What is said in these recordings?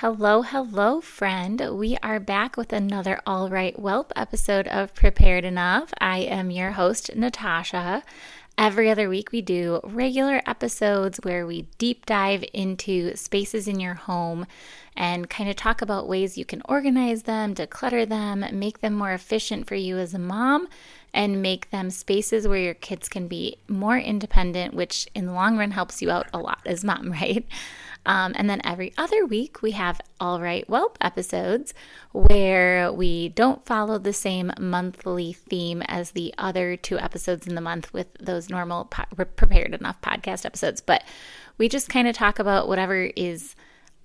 Hello, hello, friend. We are back with another All Right Welp episode of Prepared Enough. I am your host, Natasha. Every other week, we do regular episodes where we deep dive into spaces in your home and kind of talk about ways you can organize them, declutter them, make them more efficient for you as a mom, and make them spaces where your kids can be more independent, which in the long run helps you out a lot as mom, right? And then every other week, we have All Right Welp episodes where we don't follow the same monthly theme as the other two episodes in the month with those normal Prepared Enough podcast episodes. But we just kind of talk about whatever is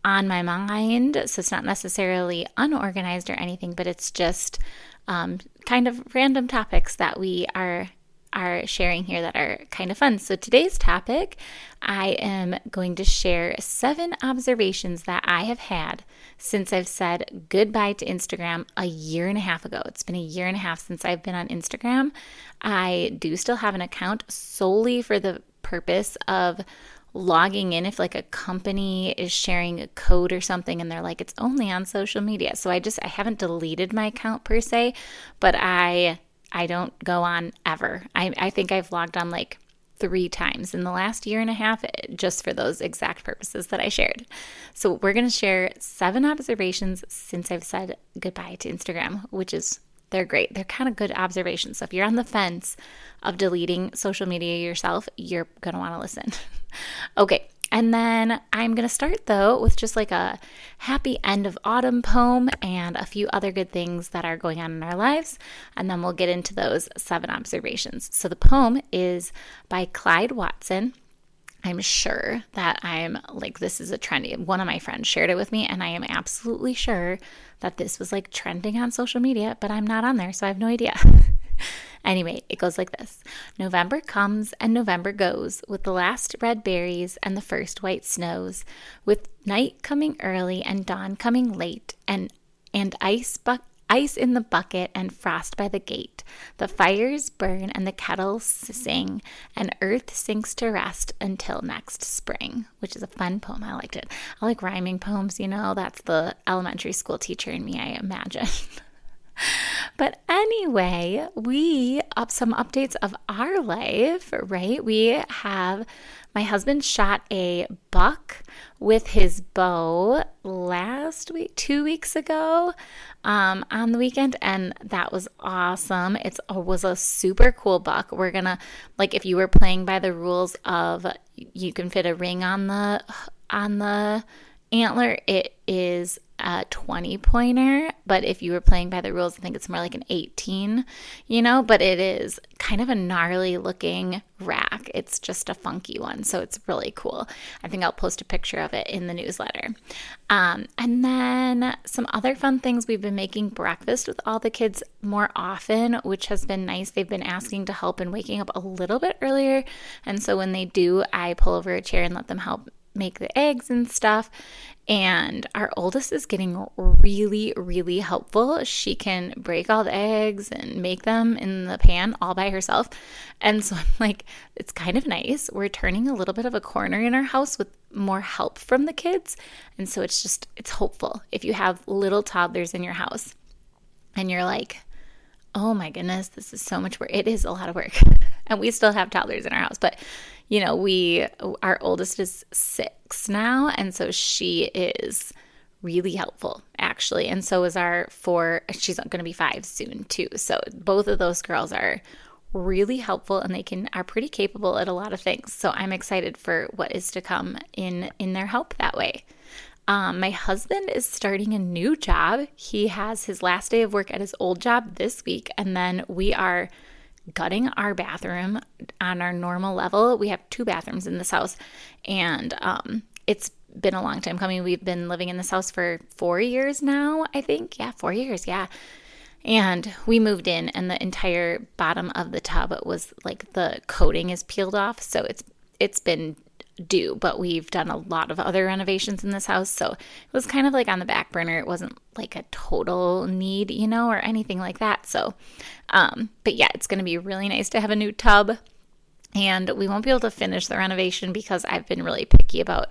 on my mind. So it's not necessarily unorganized or anything, but it's just kind of random topics that we are sharing here that are kind of fun. So today's topic, I am going to share 7 observations that I have had since I've said goodbye to Instagram a year and a half ago. It's been a year and a half since I've been on Instagram. I do still have an account solely for the purpose of logging in if like a company is sharing a code or something and they're like, it's only on social media. So I haven't deleted my account per se, but I don't go on ever. I think I've logged on like 3 times in the last year and a half just for those exact purposes that I shared. So we're going to share 7 observations since I've said goodbye to Instagram, they're great. They're kind of good observations. So if you're on the fence of deleting social media yourself, you're going to want to listen. Okay. And then I'm going to start, though, with just like a happy end of autumn poem and a few other good things that are going on in our lives. And then we'll get into those 7 observations. So the poem is by Clyde Watson. I'm sure that this is a trendy. One of my friends shared it with me, and I am absolutely sure that this was like trending on social media, but I'm not on there, so I have no idea. Anyway, it goes like this. November comes and November goes with the last red berries and the first white snows, with night coming early and dawn coming late, and ice in the bucket and frost by the gate. The fires burn and the kettles sing, and earth sinks to rest until next spring, which is a fun poem. I liked it. I like rhyming poems, that's the elementary school teacher in me, I imagine. But anyway, we up some updates of our life, right? My husband shot a buck with his bow last week, 2 weeks ago, on the weekend, and that was awesome. It was a super cool buck. We're gonna, like, if you were playing by the rules of you can fit a ring on the antler, it is a 20-pointer, but if you were playing by the rules, I think it's more like an 18, but it is kind of a gnarly looking rack. It's just a funky one, so it's really cool. I think I'll post a picture of it in the newsletter. And then some other fun things. We've been making breakfast with all the kids more often, which has been nice. They've been asking to help and waking up a little bit earlier, and so when they do, I pull over a chair and let them help make the eggs and stuff. And our oldest is getting really, really helpful. She can break all the eggs and make them in the pan all by herself. And so I'm like, it's kind of nice. We're turning a little bit of a corner in our house with more help from the kids. And so it's hopeful. If you have little toddlers in your house and you're like, oh my goodness, this is so much work. It is a lot of work. And we still have toddlers in our house, but our oldest is 6 now, and so she is really helpful, actually. And so is our 4, she's going to be 5 soon too. So both of those girls are really helpful, and are pretty capable at a lot of things. So I'm excited for what is to come in their help that way. My husband is starting a new job. He has his last day of work at his old job this week, and then we are gutting our bathroom on our normal level. We have 2 bathrooms in this house, and it's been a long time coming. We've been living in this house for 4 years now, I think. Yeah, 4 years, yeah. And we moved in, and the entire bottom of the tub was like the coating is peeled off, so it's been due, but we've done a lot of other renovations in this house, so it was kind of like on the back burner. It wasn't like a total need, or anything like that. So, but yeah, it's going to be really nice to have a new tub. And we won't be able to finish the renovation because I've been really picky about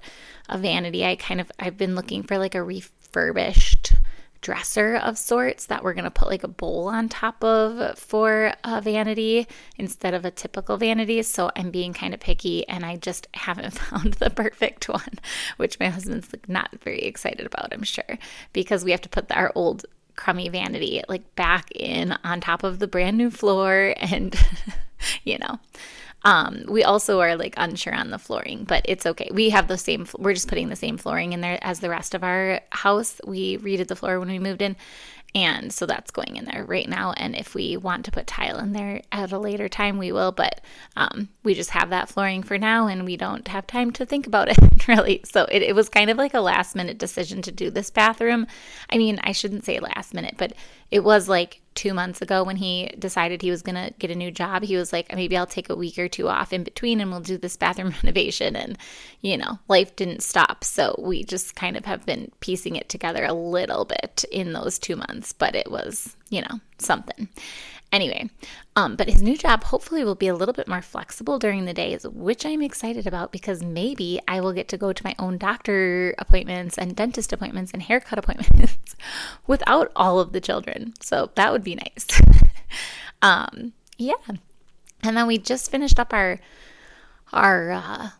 a vanity. I've been looking for like a refurbished dresser of sorts that we're going to put like a bowl on top of for a vanity instead of a typical vanity. So I'm being kind of picky and I just haven't found the perfect one, which my husband's like not very excited about, I'm sure, because we have to put our old crummy vanity like back in on top of the brand new floor and you know. We also are like unsure on the flooring, but it's okay. We have the same, we're just putting the same flooring in there as the rest of our house. We redid the floor when we moved in. And so that's going in there right now. And if we want to put tile in there at a later time, we will. But we just have that flooring for now and we don't have time to think about it really. So it was kind of like a last minute decision to do this bathroom. I mean, I shouldn't say last minute, but it was like 2 months ago when he decided he was going to get a new job. He was like, maybe I'll take a week or two off in between and we'll do this bathroom renovation. And, you know, life didn't stop. So we just kind of have been piecing it together a little bit in those 2 months, but it was, you know, something. Anyway, but his new job hopefully will be a little bit more flexible during the days, which I'm excited about because maybe I will get to go to my own doctor appointments and dentist appointments and haircut appointments without all of the children. So that would be nice. Yeah. And then we just finished up our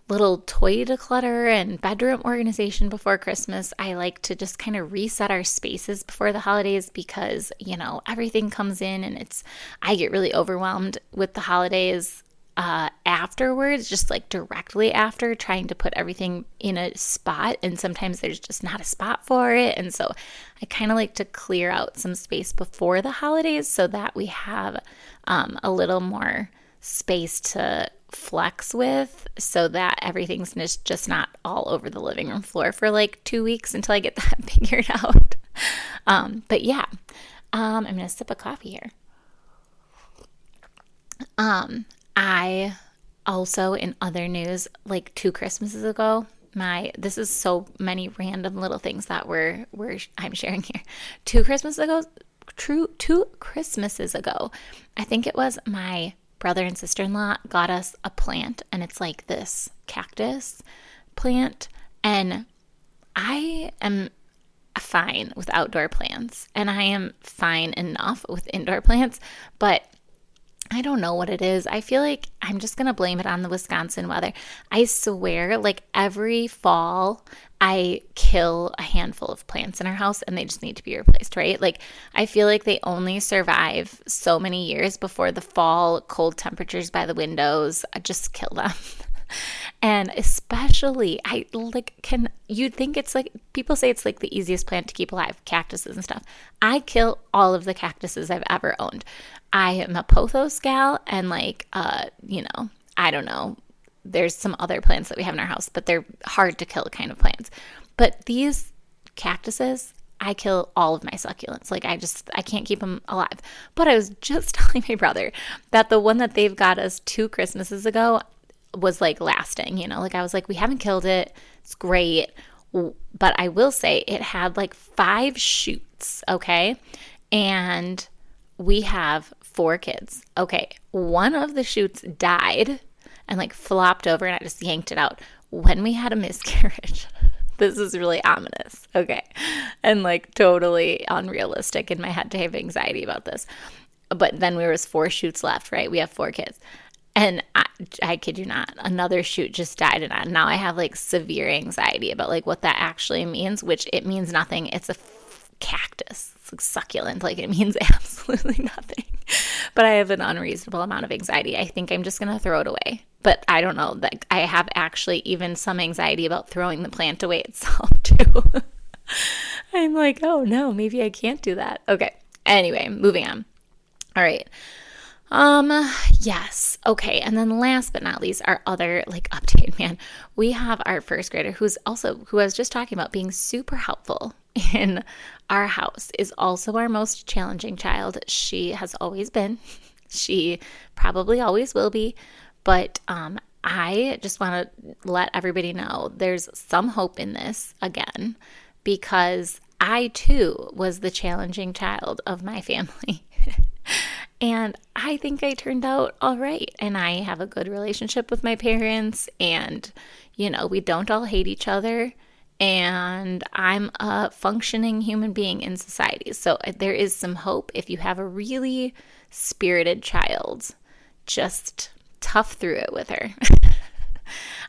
little toy declutter and bedroom organization before Christmas. I like to just kind of reset our spaces before the holidays because, you know, everything comes in and I get really overwhelmed with the holidays afterwards, just like directly after trying to put everything in a spot. And sometimes there's just not a spot for it. And so I kind of like to clear out some space before the holidays so that we have a little more space to flex with so that everything's just not all over the living room floor for like 2 weeks until I get that figured out. But yeah, I'm going to sip a coffee here. I also, in other news, like 2 Christmases ago, this is so many random little things that I'm sharing here. 2 Christmases ago, I think it was my brother and sister-in-law got us a plant, and it's like this cactus plant, and I am fine with outdoor plants and I am fine enough with indoor plants, but I don't know what it is. I feel like I'm just going to blame it on the Wisconsin weather. I swear, like every fall, I kill a handful of plants in our house and they just need to be replaced, right? Like I feel like they only survive so many years before the fall cold temperatures by the windows just kill them. And especially, you'd think it's like, people say it's like the easiest plant to keep alive, cactuses and stuff. I kill all of the cactuses I've ever owned. I am a pothos gal and I don't know. There's some other plants that we have in our house, but they're hard to kill kind of plants. But these cactuses, I kill all of my succulents. Like I can't keep them alive. But I was just telling my brother that the one that they've got us 2 Christmases ago was like lasting, like I was like, we haven't killed it. It's great. But I will say it had like 5 shoots. Okay. And we have 4 kids. Okay. One of the shoots died and like flopped over and I just yanked it out when we had a miscarriage. This is really ominous. Okay. And like totally unrealistic in my head to have anxiety about this. But then there was 4 shoots left, right? We have 4 kids. And I kid you not, another shoot just died. And now I have like severe anxiety about like what that actually means, which it means nothing. It's a cactus. It's like succulent. Like it means absolutely nothing. But I have an unreasonable amount of anxiety. I think I'm just going to throw it away. But I don't know. That I have actually even some anxiety about throwing the plant away itself too. I'm like, oh no, maybe I can't do that. Okay. Anyway, moving on. All right. Yes. Okay. And then last but not least, our other like update, man, we have our first grader who I was just talking about being super helpful in our house, is also our most challenging child. She has always been, she probably always will be, but, I just want to let everybody know there's some hope in this again, because I too was the challenging child of my family. And I think I turned out all right. And I have a good relationship with my parents. And, we don't all hate each other. And I'm a functioning human being in society. So there is some hope if you have a really spirited child. Just tough through it with her.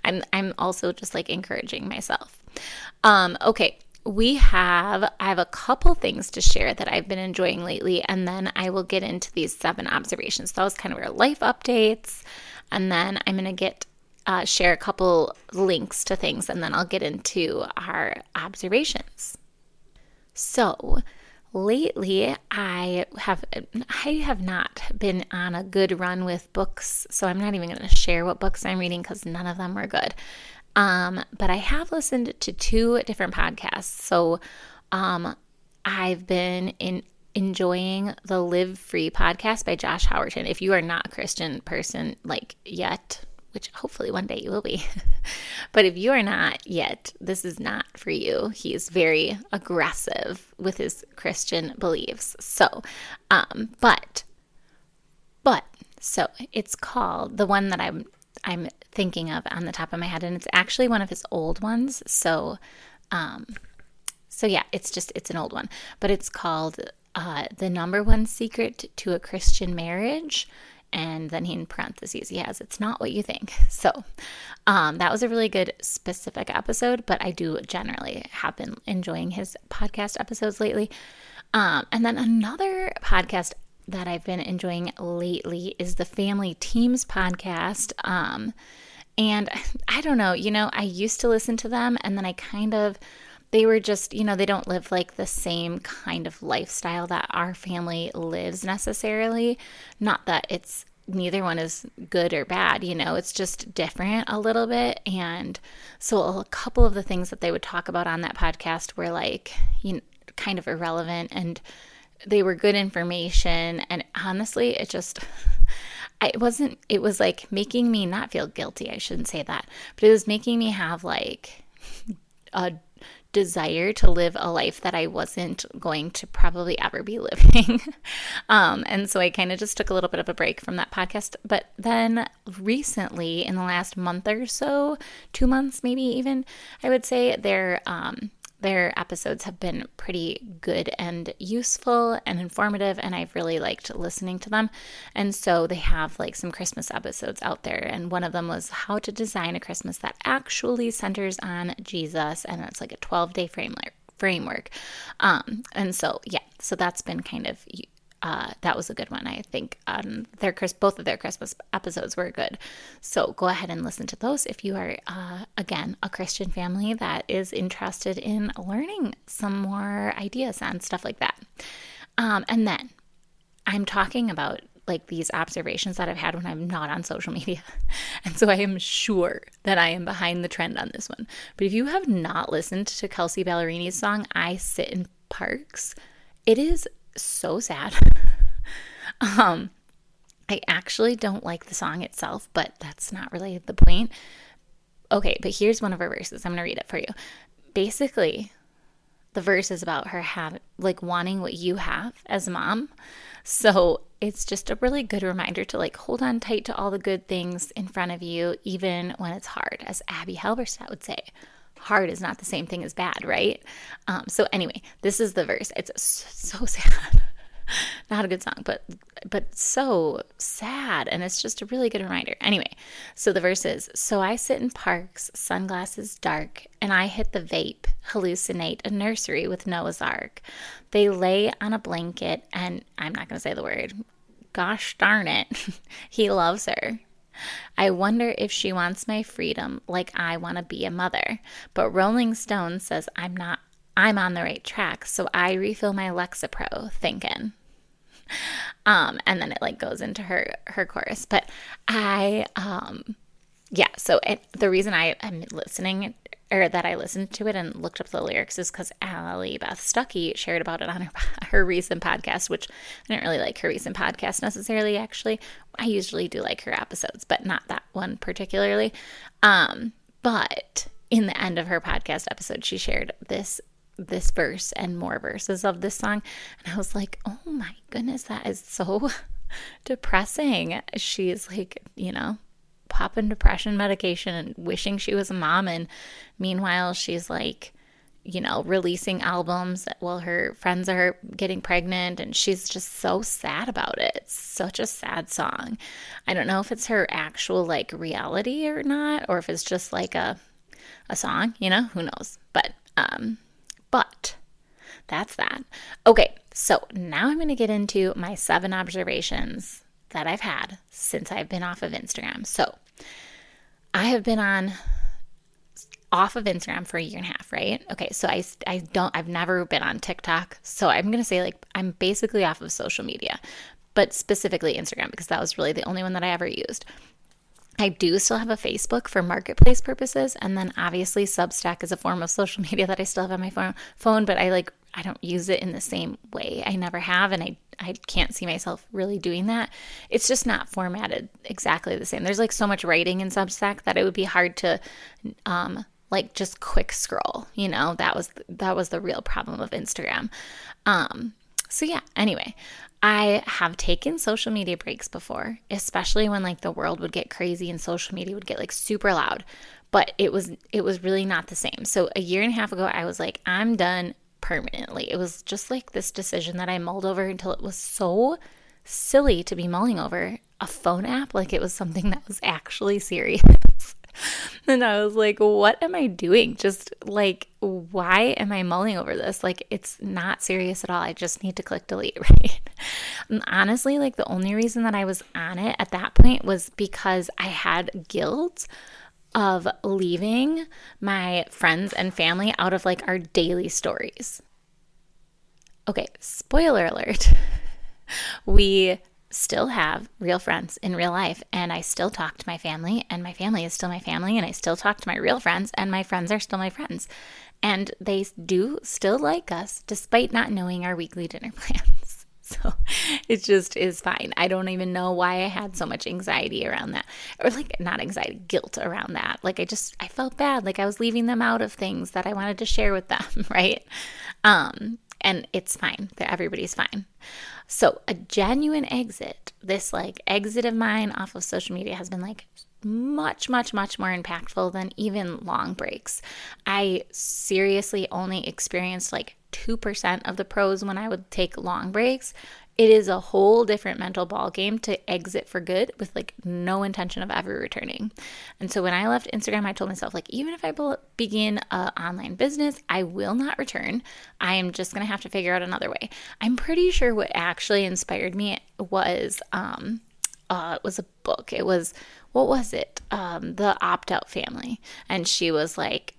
I'm also just like encouraging myself. Okay. I have a couple things to share that I've been enjoying lately, and then I will get into these 7 observations. So that was kind of our life updates, and then I'm going to share a couple links to things, and then I'll get into our observations. So lately, I have not been on a good run with books, so I'm not even going to share what books I'm reading because none of them were good. But I have listened to 2 different podcasts. So I've been enjoying the Live Free podcast by Josh Howerton. If you are not a Christian person yet, which hopefully one day you will be, but if you are not yet, this is not for you. He is very aggressive with his Christian beliefs. So, so it's called, the one that I'm thinking of on the top of my head, and it's actually one of his old ones. So yeah, it's an old one, but it's called The Number One Secret to a Christian Marriage. And then in parentheses, he has, it's not what you think. So that was a really good specific episode, but I do generally have been enjoying his podcast episodes lately. And then another podcast that I've been enjoying lately is the Family Teams podcast. And I don't know, I used to listen to them, and then they were just, they don't live like the same kind of lifestyle that our family lives necessarily. Not that neither one is good or bad, it's just different a little bit. And so a couple of the things that they would talk about on that podcast were kind of irrelevant, and they were good information. And honestly, it was like making me not feel guilty. I shouldn't say that, but it was making me have a desire to live a life that I wasn't going to probably ever be living. And so I kind of just took a little bit of a break from that podcast. But then recently, in the last month or so, 2 months, maybe even, I would say their episodes have been pretty good and useful and informative, and I've really liked listening to them. And so they have some Christmas episodes out there, and one of them was how to design a Christmas that actually centers on Jesus, and it's like a 12-day framework. And so, yeah, so that's been kind of that was a good one. I think both of their Christmas episodes were good. So go ahead and listen to those if you are, again, a Christian family that is interested in learning some more ideas on stuff like that. And then I'm talking about these observations that I've had when I'm not on social media. And so I am sure that I am behind the trend on this one. But if you have not listened to Kelsey Ballerini's song, I Sit in Parks, it is so sad. I actually don't like the song itself, but that's not really the point. Okay, but here's one of her verses. I'm going to read it for you. Basically, the verse is about her wanting what you have as a mom. So it's just a really good reminder to hold on tight to all the good things in front of you, even when it's hard. As Abby Halberstadt would say, hard is not the same thing as bad, right? So anyway, this is the verse. It's so sad. Not a good song, but so sad. And it's just a really good reminder. Anyway, so the verse is, so I sit in parks, sunglasses dark, and I hit the vape, hallucinate a nursery with Noah's Ark. They lay on a blanket, and I'm not going to say the word. Gosh darn it. He loves her. I wonder if she wants my freedom like I want to be a mother. But Rolling Stone says I'm on the right track, so I refill my Lexapro thinking. And then it goes into her chorus. But the reason I am listening, or that I listened to it and looked up the lyrics, is because Allie Beth Stuckey shared about it on her recent podcast, which I didn't really like her recent podcast necessarily, actually. I usually do like her episodes, but not that one particularly. But in the end of her podcast episode, she shared this verse and more verses of this song, and I was like, oh my goodness, that is so depressing. She's like, popping depression medication and wishing she was a mom. And meanwhile, she's like, releasing albums while her friends are getting pregnant, and she's just so sad about it. It's such a sad song. I don't know if it's her actual like reality or not, or if it's just like a song, who knows. But that's that. Okay, so now I'm going to get into my 7 observations that I've had since I've been off of Instagram. So I have been off of Instagram for a year and a half, right? Okay, so I've never been on TikTok. So I'm going to say like I'm basically off of social media, but specifically Instagram because that was really the only one that I ever used. I do still have a Facebook for marketplace purposes, and then obviously Substack is a form of social media that I still have on my phone, but I don't use it in the same way. I never have, and I can't see myself really doing that. It's just not formatted exactly the same. There's like so much writing in Substack that it would be hard to like just quick scroll, that was the real problem of Instagram. So yeah, anyway, I have taken social media breaks before, especially when like the world would get crazy and social media would get like super loud, but it was really not the same. So a year and a half ago, I was like, I'm done permanently. It was just like this decision that I mulled over until it was so silly to be mulling over a phone app. Like it was something that was actually serious. And I was like, what am I doing? Just like, why am I mulling over this? Like, it's not serious at all. I just need to click delete, right? And honestly, like the only reason that I was on it at that point was because I had guilt of leaving my friends and family out of like our daily stories. Okay, spoiler alert. We still have real friends in real life, and I still talk to my family, and my family is still my family, and I still talk to my real friends, and my friends are still my friends, and they do still like us despite not knowing our weekly dinner plans. So it just is fine. I don't even know why I had so much anxiety around that, or like not anxiety, guilt around that. Like I felt bad, like I was leaving them out of things that I wanted to share with them, right? And it's fine. Everybody's fine. So a genuine exit, this like exit of mine off of social media has been like much, much, much more impactful than even long breaks. I seriously only experienced like 2% of the pros when I would take long breaks. It is a whole different mental ball game to exit for good with like no intention of ever returning. And so when I left Instagram, I told myself like, even if I begin an online business, I will not return. I am just going to have to figure out another way. I'm pretty sure what actually inspired me was, it was a book. It was, what was it? The Opt-Out Family. And she was like,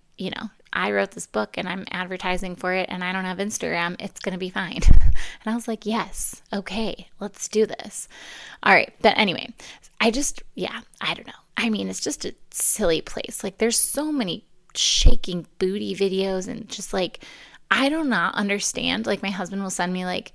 I wrote this book and I'm advertising for it and I don't have Instagram. It's going to be fine. And I was like, yes, okay, let's do this. All right. But anyway, I don't know. I mean, it's just a silly place. Like there's so many shaking booty videos and just like, I do not understand. Like my husband will send me like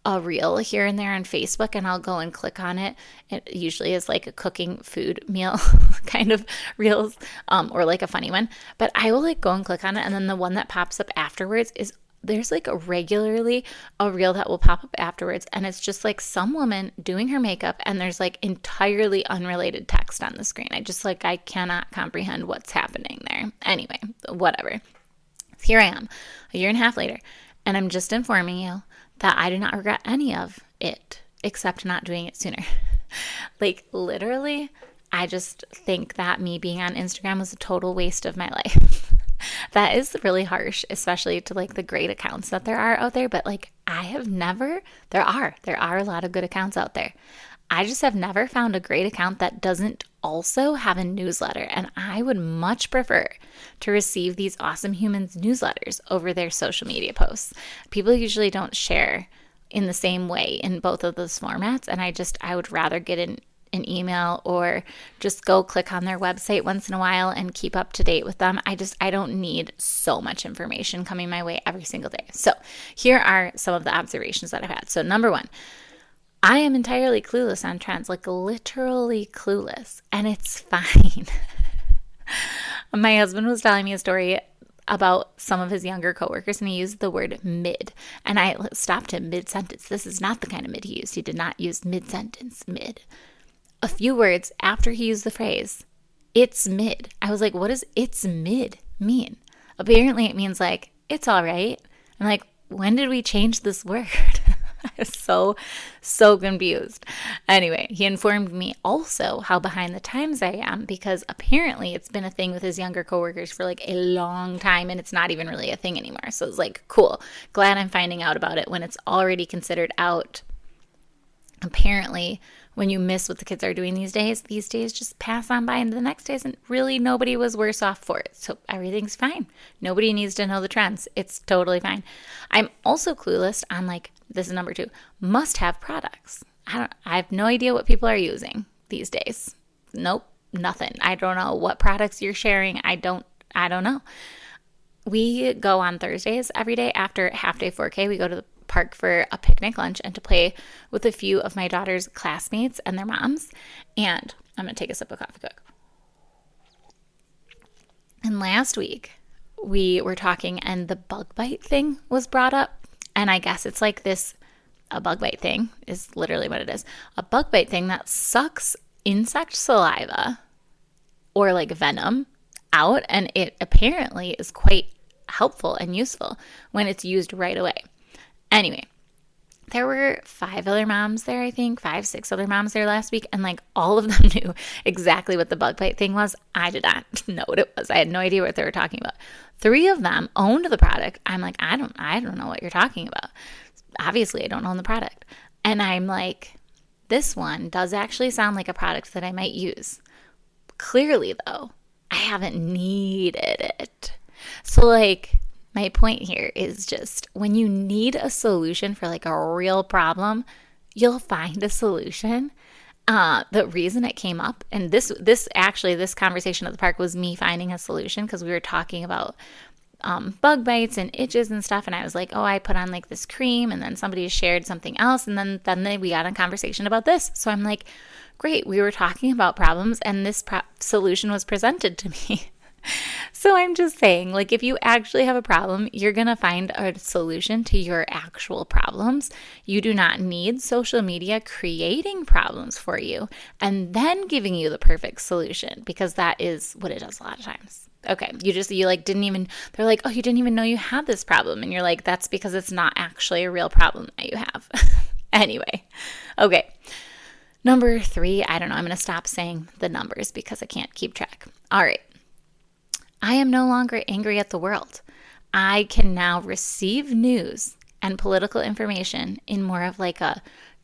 a reel here and there on Facebook and I'll go and click on it. It usually is like a cooking food meal kind of reels or like a funny one. But I will like go and click on it, and then the one that pops up afterwards is there's like regularly a reel that will pop up afterwards, and it's just like some woman doing her makeup and there's like entirely unrelated text on the screen. I cannot comprehend what's happening there. Anyway, whatever. Here I am a year and a half later, and I'm just informing you that I do not regret any of it except not doing it sooner. Like literally, I just think that me being on Instagram was a total waste of my life. That is really harsh, especially to like the great accounts that there are out there. But like there are a lot of good accounts out there. I just have never found a great account that doesn't also have a newsletter. And I would much prefer to receive these awesome humans newsletters over their social media posts. People usually don't share in the same way in both of those formats. And I would rather get an email or just go click on their website once in a while and keep up to date with them. I don't need so much information coming my way every single day. So here are some of the observations that I've had. So number 1, I am entirely clueless on trends, like literally clueless, and it's fine. My husband was telling me a story about some of his younger coworkers, and he used the word mid. And I stopped him mid-sentence. This is not the kind of mid he used. He did not use mid-sentence, mid. A few words after he used the phrase, it's mid. I was like, what does it's mid mean? Apparently it means like, it's all right. I'm like, when did we change this word? I was so confused. Anyway, he informed me also how behind the times I am, because apparently it's been a thing with his younger coworkers for like a long time, and it's not even really a thing anymore. So it's like, cool. Glad I'm finding out about it when it's already considered out. Apparently, when you miss what the kids are doing these days just pass on by into the next days, and really nobody was worse off for it. So everything's fine. Nobody needs to know the trends. It's totally fine. I'm also clueless on, like, this is number 2, must-have products. I have no idea what people are using these days. Nope, nothing. I don't know what products you're sharing. I don't know. We go on Thursdays every day after half day 4K. We go to the park for a picnic lunch and to play with a few of my daughter's classmates and their moms. And I'm going to take a sip of coffee quick. And last week we were talking and the bug bite thing was brought up. And I guess it's like this, a bug bite thing is literally what it is. A bug bite thing that sucks insect saliva or like venom out. And it apparently is quite helpful and useful when it's used right away. Anyway, there were 5 other moms there, I think, 5, 6 other moms there last week, and like all of them knew exactly what the bug bite thing was. I did not know what it was. I had no idea what they were talking about. 3 of them owned the product. I'm like, I don't know what you're talking about. Obviously, I don't own the product. And I'm like, this one does actually sound like a product that I might use. Clearly, though, I haven't needed it. So like, my point here is just when you need a solution for like a real problem, you'll find a solution. The reason it came up, and this conversation at the park was me finding a solution because we were talking about bug bites and itches and stuff. And I was like, oh, I put on like this cream, and then somebody shared something else. And then we got a conversation about this. So I'm like, great. We were talking about problems and this solution was presented to me. So I'm just saying, like, if you actually have a problem, you're going to find a solution to your actual problems. You do not need social media creating problems for you and then giving you the perfect solution, because that is what it does a lot of times. Okay, they're like, oh, you didn't even know you had this problem. And you're like, that's because it's not actually a real problem that you have. Anyway, okay. Number 3, I don't know. I'm going to stop saying the numbers because I can't keep track. All right. I am no longer angry at the world. I can now receive news and political information in more of like a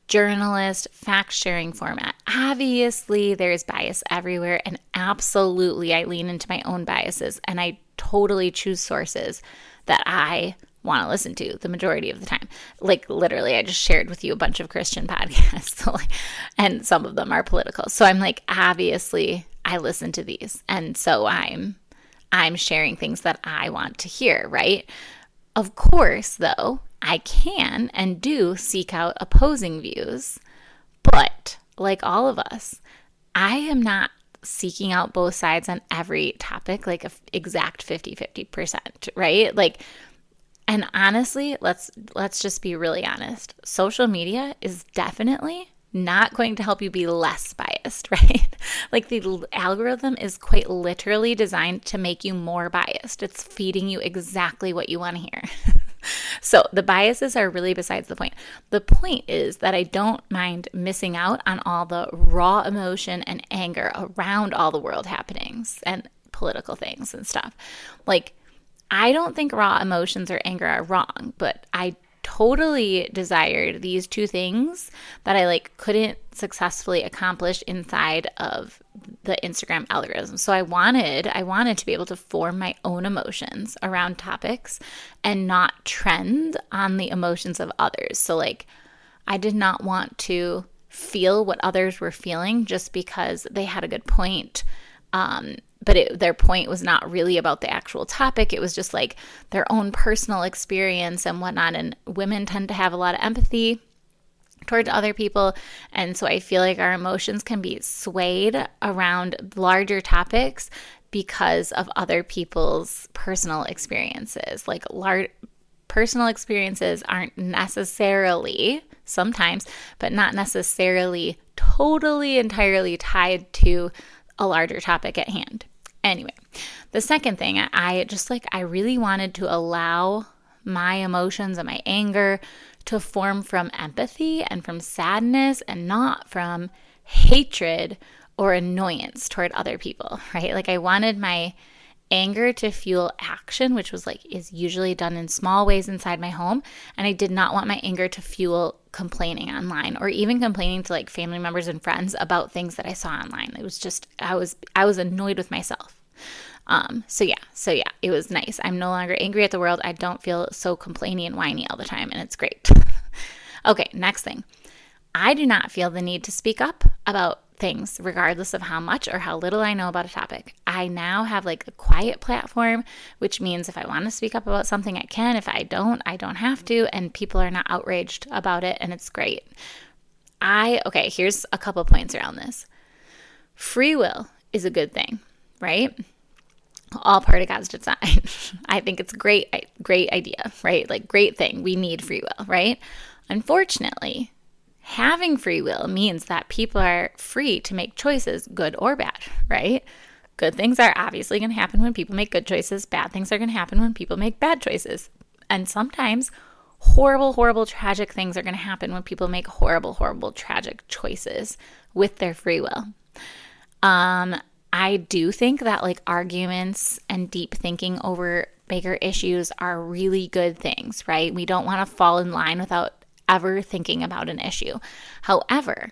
journalist fact-sharing format. Obviously, there's bias everywhere, and absolutely I lean into my own biases, and I totally choose sources that I want to listen to the majority of the time. Like literally, I just shared with you a bunch of Christian podcasts, and some of them are political. So I'm like, obviously, I listen to these, and so I'm sharing things that I want to hear, right? Of course, though, I can and do seek out opposing views, but like all of us, I am not seeking out both sides on every topic, like an exact 50-50%, right? Like, and honestly, let's just be really honest. Social media is definitely not going to help you be less biased, right? Like the algorithm is quite literally designed to make you more biased. It's feeding you exactly what you want to hear. So the biases are really besides the point. The point is that I don't mind missing out on all the raw emotion and anger around all the world happenings and political things and stuff. Like, I don't think raw emotions or anger are wrong, but I totally desired these 2 things that I like couldn't successfully accomplish inside of the Instagram algorithm. So I wanted to be able to form my own emotions around topics and not trend on the emotions of others. So like, I did not want to feel what others were feeling just because they had a good point. But their point was not really about the actual topic. It was just like their own personal experience and whatnot. And women tend to have a lot of empathy towards other people. And so I feel like our emotions can be swayed around larger topics because of other people's personal experiences. Like personal experiences aren't necessarily, sometimes, but not necessarily totally entirely tied to a larger topic at hand. Anyway, the second thing, I really wanted to allow my emotions and my anger to form from empathy and from sadness and not from hatred or annoyance toward other people, right? Like I wanted my anger to fuel action, which was is usually done in small ways inside my home. And I did not want my anger to fuel complaining online or even complaining to family members and friends about things that I saw online. It was just, I was annoyed with myself. So yeah, it was nice. I'm no longer angry at the world. I don't feel so complainy and whiny all the time, and it's great. Okay, next thing. I do not feel the need to speak up about things regardless of how much or how little I know about a topic. I now have a quiet platform, which means if I want to speak up about something, I can. If I don't have to, and people are not outraged about it, and it's great. Okay, here's a couple points around this. Free will is a good thing, right? All part of God's design. I think it's a great idea, right? Great thing. We need free will, right? Unfortunately, having free will means that people are free to make choices, good or bad, right? Good things are obviously going to happen when people make good choices. Bad things are going to happen when people make bad choices. And sometimes horrible, horrible, tragic things are going to happen when people make horrible, horrible, tragic choices with their free will. I do think that arguments and deep thinking over bigger issues are really good things, right? We don't want to fall in line without ever thinking about an issue. However,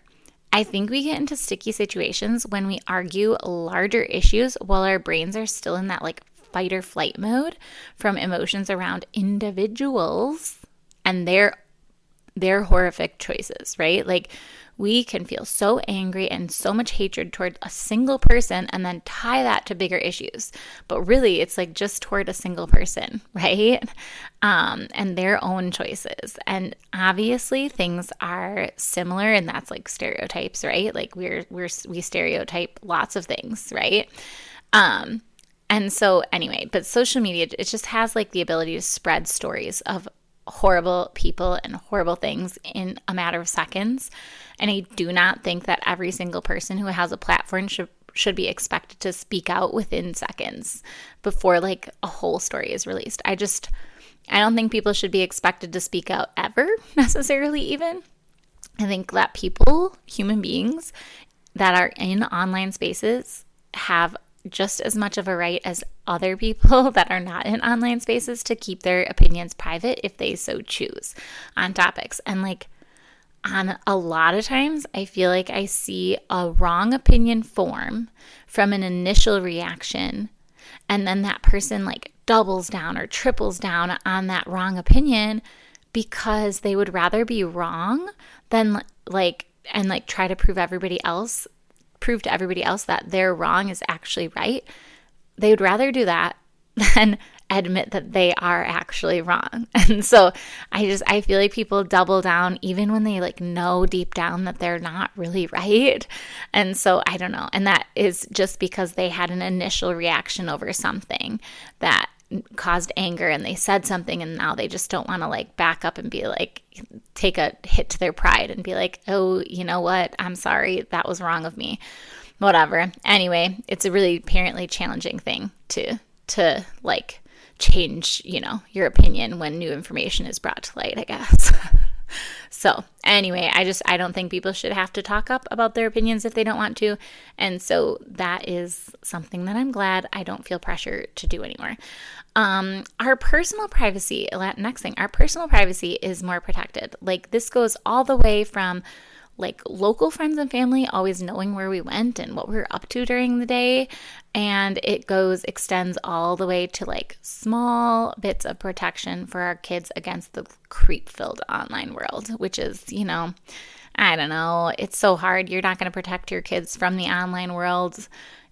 I think we get into sticky situations when we argue larger issues while our brains are still in that fight or flight mode from emotions around individuals and their horrific choices, right? We can feel so angry and so much hatred toward a single person and then tie that to bigger issues. But really, it's just toward a single person, right? And their own choices. And obviously, things are similar, and that's stereotypes, right? We stereotype lots of things, right? And so anyway, but social media, it just has the ability to spread stories of horrible people and horrible things in a matter of seconds. And I do not think that every single person who has a platform should be expected to speak out within seconds before a whole story is released. I don't think people should be expected to speak out ever necessarily even. I think that people, human beings that are in online spaces have just as much of a right as other people that are not in online spaces to keep their opinions private if they so choose on topics. And on a lot of times, I feel I see a wrong opinion form from an initial reaction, and then that person doubles down or triples down on that wrong opinion because they would rather be wrong than try to prove to everybody else that their wrong is actually right. They would rather do that than admit that they are actually wrong. And so I feel people double down even when they know deep down that they're not really right. And so I don't know. And that is just because they had an initial reaction over something that caused anger, and they said something, and now they just don't want to back up and be take a hit to their pride and be oh, you know what? I'm sorry. That was wrong of me. Whatever. Anyway, it's a really apparently challenging thing to change, your opinion when new information is brought to light, I guess. So anyway, I don't think people should have to talk up about their opinions if they don't want to. And so that is something that I'm glad I don't feel pressure to do anymore. Our personal privacy, next thing, our personal privacy is more protected. This goes all the way from local friends and family always knowing where we went and what we were up to during the day. And it extends all the way to small bits of protection for our kids against the creep-filled online world, which is, I don't know, it's so hard. You're not going to protect your kids from the online world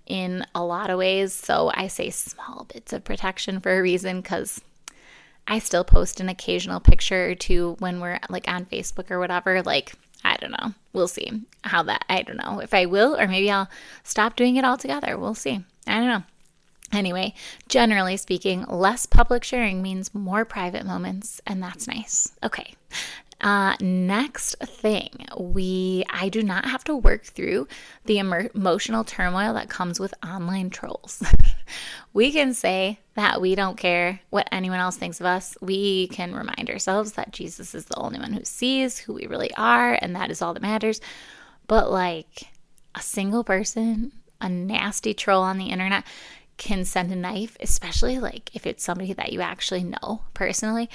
in a lot of ways. So I say small bits of protection for a reason, because I still post an occasional picture or two when we're on Facebook or whatever. I don't know. We'll see how that, I don't know if I will, or maybe I'll stop doing it altogether. We'll see. I don't know. Anyway, generally speaking, less public sharing means more private moments, and that's nice. Okay. Next thing, I do not have to work through the emotional turmoil that comes with online trolls. We can say that we don't care what anyone else thinks of us. We can remind ourselves that Jesus is the only one who sees who we really are, and that is all that matters. But like a single person, a nasty troll on the internet can send a knife, especially like if it's somebody that you actually know personally.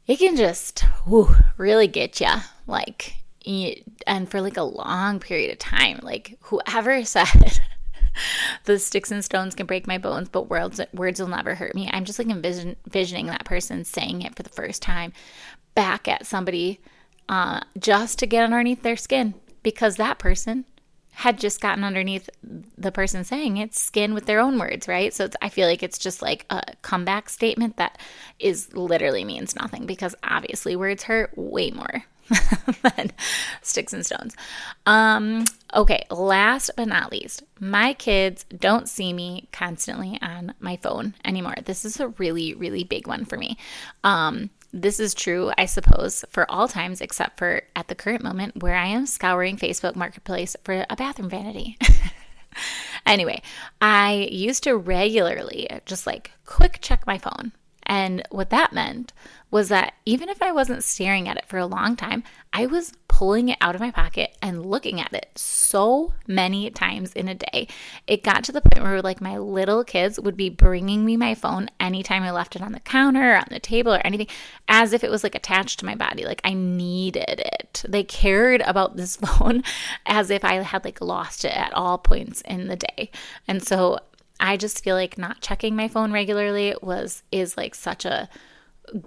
It can just really get you, like, and for like a long period of time. Like whoever said the sticks and stones can break my bones, but words will never hurt me. I'm just like envisioning that person saying it for the first time back at somebody just to get underneath their skin, because that person had just gotten underneath the person saying it's skin with their own words, right? So I feel like it's just like a comeback statement that is literally means nothing, because obviously words hurt way more than sticks and stones. Okay, last but not least, my kids don't see me constantly on my phone anymore. This is a really, really big one for me. This is true, I suppose, for all times except for at the current moment where I am scouring Facebook Marketplace for a bathroom vanity. Anyway, I used to regularly just like quick check my phone. And what that meant was that even if I wasn't staring at it for a long time, I was pulling it out of my pocket and looking at it so many times in a day. It got to the point where like my little kids would be bringing me my phone anytime I left it on the counter or on the table or anything, as if it was like attached to my body. Like I needed it. They cared about this phone as if I had like lost it at all points in the day. And so I just feel like not checking my phone regularly is like such a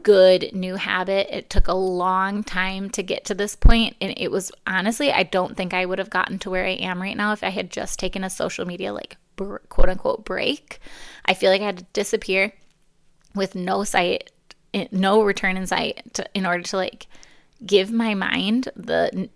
good new habit. It took a long time to get to this point, and it was honestly, I don't think I would have gotten to where I am right now if I had just taken a social media like quote unquote break. I feel like I had to disappear with no return in sight in order to like give my mind the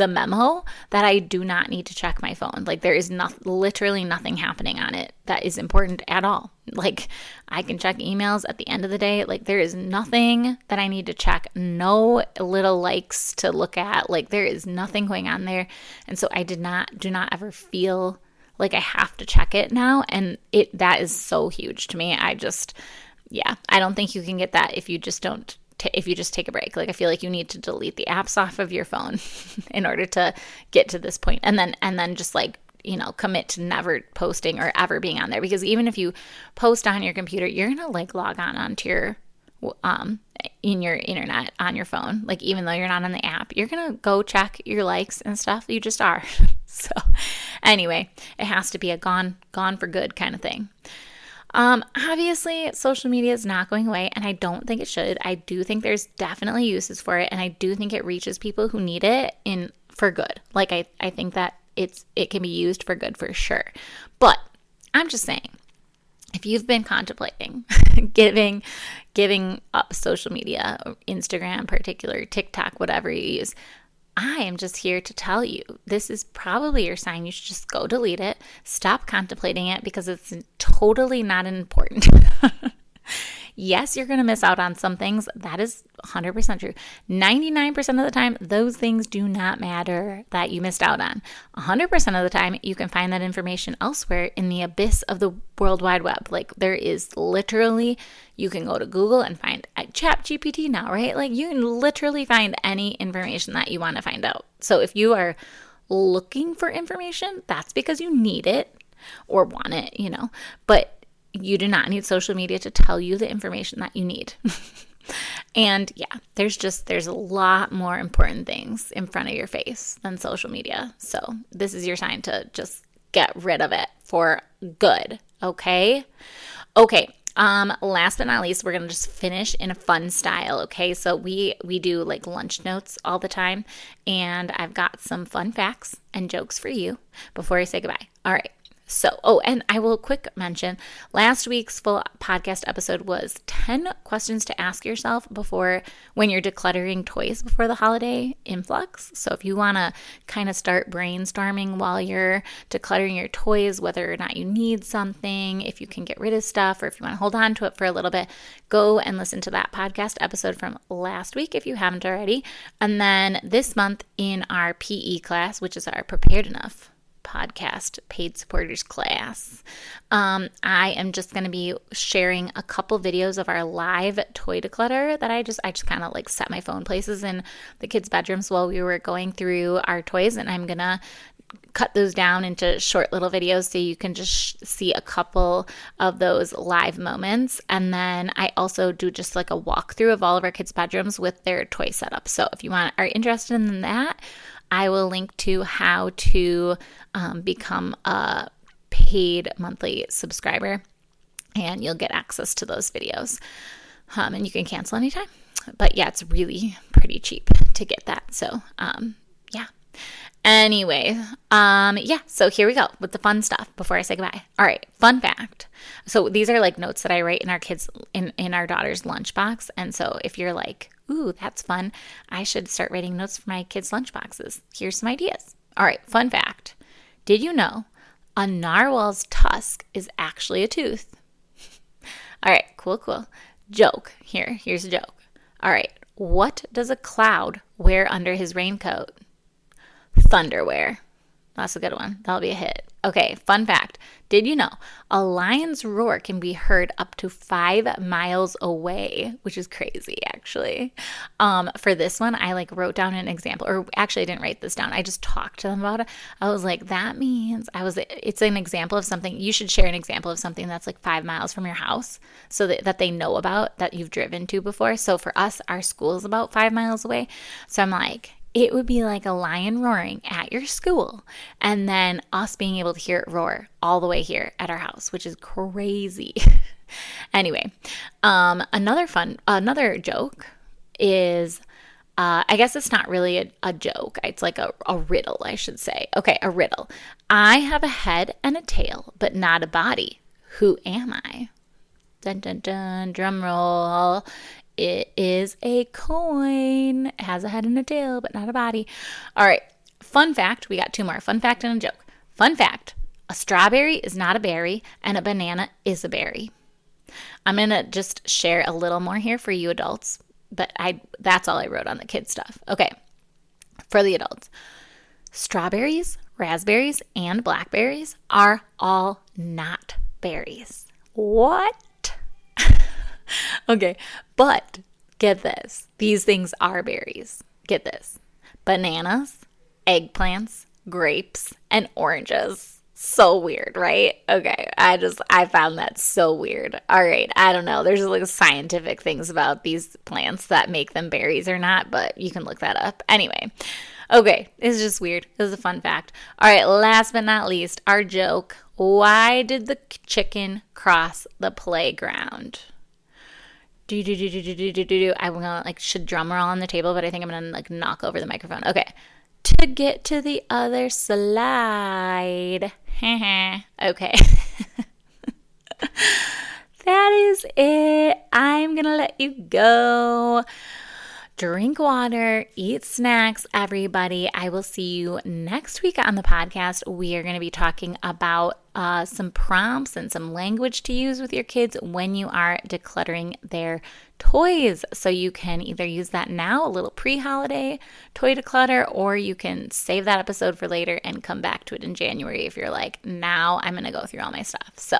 memo that I do not need to check my phone. Like there is literally nothing happening on it that is important at all. Like I can check emails at the end of the day. Like there is nothing that I need to check. No little likes to look at. Like there is nothing going on there. And so I do not ever feel like I have to check it now. And that is so huge to me. I don't think you can get that if you just take a break. Like I feel like you need to delete the apps off of your phone in order to get to this point, and then just like, you know, commit to never posting or ever being on there, because even if you post on your computer, you're gonna like log onto your in your internet on your phone. Like even though you're not on the app, you're gonna go check your likes and stuff. You just are. So anyway, it has to be a gone for good kind of thing. Obviously, social media is not going away, and I don't think it should. I do think there's definitely uses for it, and I do think it reaches people who need it for good. Like, I think that it can be used for good for sure. But I'm just saying, if you've been contemplating giving up social media, Instagram, particular TikTok, whatever you use, I am just here to tell you, this is probably your sign. You should just go delete it. Stop contemplating it, because it's totally not important. Yes, you're going to miss out on some things. That is 100% true. 99% of the time, those things do not matter that you missed out on. 100% of the time, you can find that information elsewhere in the abyss of the World Wide Web. Like there is literally, you can go to Google and find ChatGPT now, right? Like you can literally find any information that you want to find out. So if you are looking for information, that's because you need it or want it, you know, but you do not need social media to tell you the information that you need. And yeah, there's a lot more important things in front of your face than social media. So this is your sign to just get rid of it for good. Okay. Last but not least, we're going to just finish in a fun style. Okay. So we do like lunch notes all the time, and I've got some fun facts and jokes for you before I say goodbye. All right. And I will quick mention, last week's full podcast episode was 10 questions to ask yourself when you're decluttering toys before the holiday influx. So if you want to kind of start brainstorming while you're decluttering your toys, whether or not you need something, if you can get rid of stuff, or if you want to hold on to it for a little bit, go and listen to that podcast episode from last week if you haven't already. And then this month in our PE class, which is our Prepared Enough podcast paid supporters class, I am just going to be sharing a couple videos of our live toy declutter that I just kind of like set my phone places in the kids' bedrooms while we were going through our toys, and I'm going to cut those down into short little videos so you can just see a couple of those live moments. And then I also do just like a walkthrough of all of our kids' bedrooms with their toy setup. So if you are interested in that, I will link to how to become a paid monthly subscriber, and you'll get access to those videos. And you can cancel anytime. But yeah, it's really pretty cheap to get that. So yeah. Anyway, so here we go with the fun stuff before I say goodbye. All right, fun fact. So these are like notes that I write in our kids, in our daughter's lunchbox. And so if you're like, ooh, that's fun, I should start writing notes for my kids' lunchboxes. Here's some ideas. All right, fun fact. Did you know a narwhal's tusk is actually a tooth? All right, cool. Joke. Here's a joke. All right, what does a cloud wear under his raincoat? Thunderwear. That's a good one. That'll be a hit. Okay, fun fact. Did you know a lion's roar can be heard up to 5 miles away, which is crazy, actually. For this one, I wrote down an example, or actually I didn't write this down. I just talked to them about it. I was like, that means it's an example of something. You should share an example of something that's like 5 miles from your house so that they know about, that you've driven to before. So for us, our school is about 5 miles away. So I'm like, it would be like a lion roaring at your school, and then us being able to hear it roar all the way here at our house, which is crazy. Anyway, another joke is, I guess it's not really a joke. It's like a riddle, I should say. Okay, a riddle. I have a head and a tail, but not a body. Who am I? Dun, dun, dun, drum roll. It is a coin. It has a head and a tail, but not a body. All right. Fun fact. We got 2 more. Fun fact and a joke. Fun fact. A strawberry is not a berry, and a banana is a berry. I'm going to just share a little more here for you adults, but that's all I wrote on the kid stuff. Okay. For the adults. Strawberries, raspberries, and blackberries are all not berries. What? Okay, but get this. These things are berries. Get this. Bananas, eggplants, grapes, and oranges. So weird, right? Okay, I found that so weird. All right, I don't know. There's like scientific things about these plants that make them berries or not, but you can look that up. Anyway, okay, it's just weird. This is a fun fact. All right, last but not least, our joke. Why did the chicken cross the playground? I'm gonna should drum roll on the table, but I think I'm gonna knock over the microphone. Okay. To get to the other slide. Okay. That is it. I'm gonna let you go. Drink water, eat snacks, everybody. I will see you next week on the podcast. We are going to be talking about some prompts and some language to use with your kids when you are decluttering their toys. So you can either use that now, a little pre-holiday toy declutter, or you can save that episode for later and come back to it in January if you're like, now I'm going to go through all my stuff. So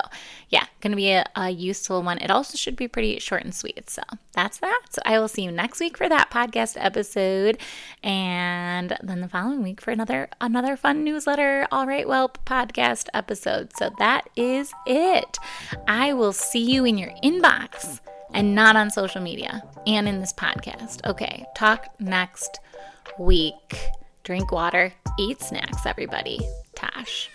yeah, going to be a useful one. It also should be pretty short and sweet. So that's that. So I will see you next week for that podcast episode, and then the following week for another fun newsletter, All Right Welp podcast episode. So that is it. I will see you in your inbox and not on social media and in this podcast. Okay, talk next week. Drink water, eat snacks, everybody. Tash.